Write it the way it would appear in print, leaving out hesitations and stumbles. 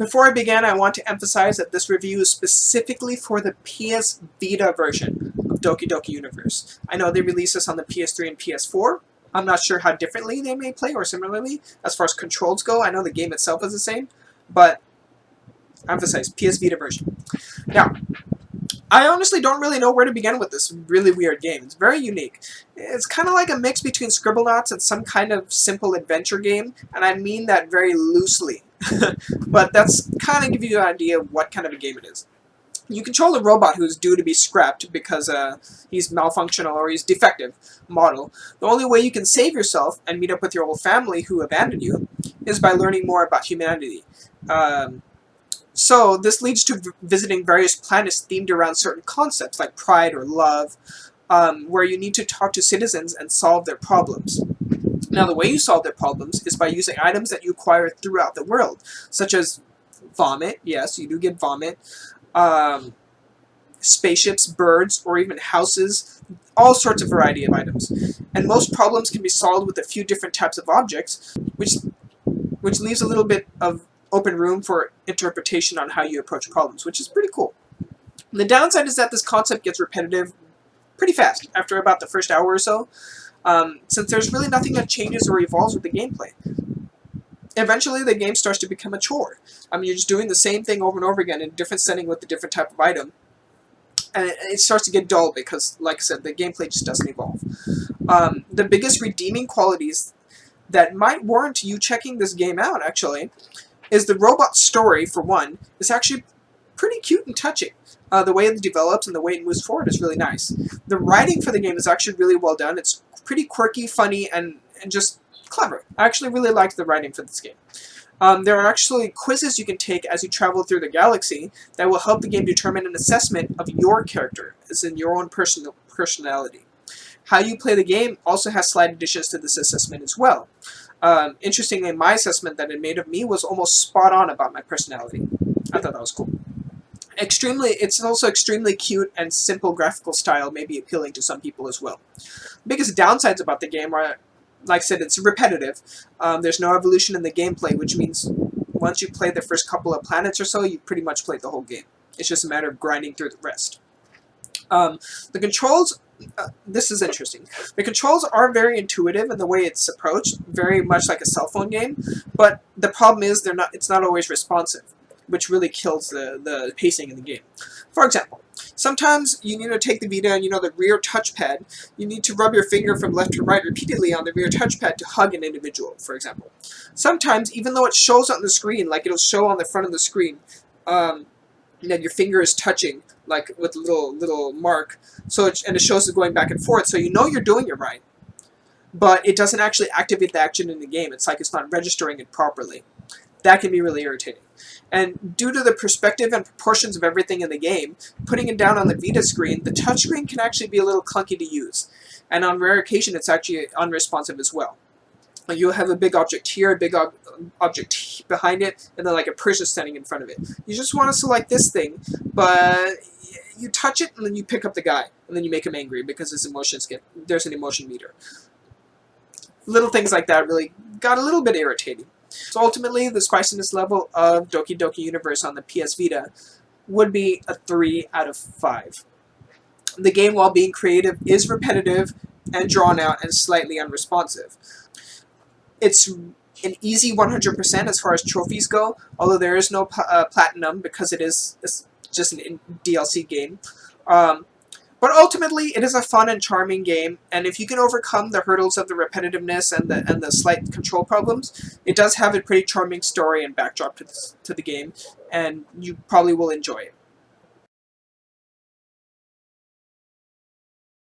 Before I begin, I want to emphasize that this review is specifically for the PS Vita version of Doki Doki Universe. I know they released this on the PS3 and PS4. I'm not sure how differently they may play or similarly as far as controls go. I know the game itself is the same, but I emphasize PS Vita version. Now, I honestly don't really know where to begin with this really weird game. It's very unique. It's kind of like a mix between Scribblenauts and some kind of simple adventure game, and I mean that very loosely. But that's kind of give you an idea of what kind of a game it is. You control a robot who's due to be scrapped because he's malfunctional or he's defective model. The only way you can save yourself and meet up with your old family who abandoned you is by learning more about humanity. So this leads to visiting various planets themed around certain concepts like pride or love, where you need to talk to citizens and solve their problems. Now the way you solve their problems is by using items that you acquire throughout the world, such as vomit, yes, you do get vomit, spaceships, birds, or even houses, all sorts of variety of items. And most problems can be solved with a few different types of objects, which leaves a little bit of open room for interpretation on how you approach problems, which is pretty cool. The downside is that this concept gets repetitive pretty fast after about the first hour or so, since there's really nothing that changes or evolves with the gameplay. Eventually, the game starts to become a chore. I mean, you're just doing the same thing over and over again in a different setting with a different type of item, and it starts to get dull because, like I said, the gameplay just doesn't evolve. The biggest redeeming qualities that might warrant you checking this game out, actually, is the robot story, for one, is actually pretty cute and touching. The way it develops and the way it moves forward is really nice. The writing for the game is actually really well done. It's pretty quirky, funny, and just clever. I actually really liked the writing for this game. There are actually quizzes you can take as you travel through the galaxy that will help the game determine an assessment of your character, as in your own personality. How you play the game also has slight additions to this assessment as well. Interestingly, my assessment that it made of me was almost spot on about my personality. I thought that was cool. It's also extremely cute, and simple graphical style may be appealing to some people as well. The biggest downsides about the game are, like I said, it's repetitive. There's no evolution in the gameplay, which means once you play the first couple of planets or so, you've pretty much played the whole game. It's just a matter of grinding through the rest. The controls, this is interesting. The controls are very intuitive in the way it's approached, very much like a cell phone game, but the problem is it's not always responsive, which really kills the pacing in the game. For example, sometimes you need to take the Vita and the rear touchpad, you need to rub your finger from left to right repeatedly on the rear touchpad to hug an individual, for example. Sometimes, even though it shows on the screen, like it'll show on the front of the screen, that your finger is touching, like with a little mark, and it shows it going back and forth, so you know you're doing it right. But it doesn't actually activate the action in the game. It's like it's not registering it properly. That can be really irritating. And due to the perspective and proportions of everything in the game, putting it down on the Vita screen, the touchscreen can actually be a little clunky to use. And on rare occasion, it's actually unresponsive as well. You'll have a big object here, a big object behind it, and then like a person standing in front of it. You just want to select this thing, but you touch it, and then you pick up the guy, and then you make him angry because there's an emotion meter. Little things like that really got a little bit irritating. So ultimately, the spiciness level of Doki Doki Universe on the PS Vita would be a 3 out of 5. The game, while being creative, is repetitive and drawn out and slightly unresponsive. It's an easy 100% as far as trophies go, although there is no platinum because it's just a DLC game. But ultimately, it is a fun and charming game, and if you can overcome the hurdles of the repetitiveness and the slight control problems, it does have a pretty charming story and backdrop to the game, and you probably will enjoy it.